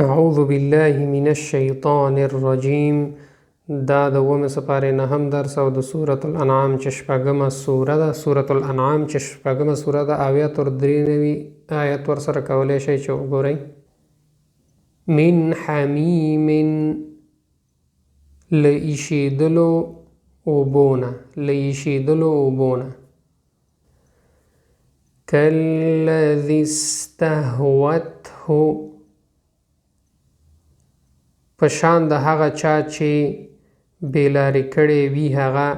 اعوذ بالله من الشیطان الرجیم. دا د اوومې سپارې نهم درس او د سورة الانعام چې شپږمه سوره ده. سورة الانعام چې شپږمه سوره ده، اویا تر درې نوي آیت ورسره کولی شئ چې وګورئ. من حمیم، له ایشېدلو اوبونه، له ایشېدلو اوبونه. کالذي استهوته، پشان د هغه چا چې بیلارې کړی وي هغه.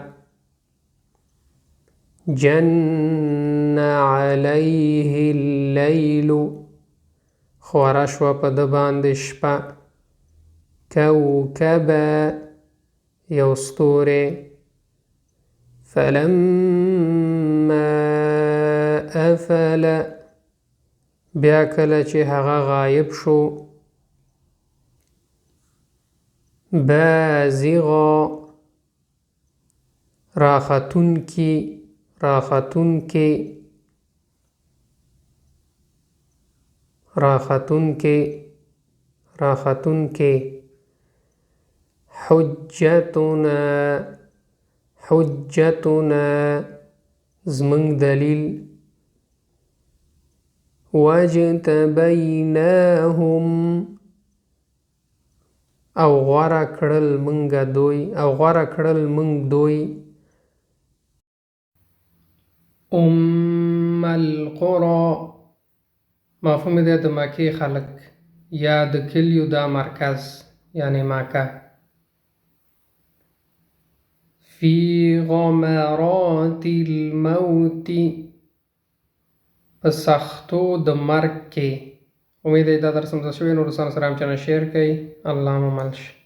جن علیه اللیل، خوره شوه په ده باندې شپه. کوکبه، یو ستوری. فلما افل، بیا کله چې هغه غایب شو. بازغا، راختونکی، راختونکی، راختونکی، راختونکی. حجتنا، حجتنا، زمونږ دلیل. واجتبیناهم، او غوره کړل مونږه دوی، او غوره کړل مونږ دوی. القرى، مفهوم دی د مکې خلک یا د کلیو دا مرکز یعنی مکه. فی غمرات الموت، په سختو د مرګ کې. امید دی دا درس مو زده شوی. نورو دوستانو سره هم چینل شیر کړئ. الله مو مل شه.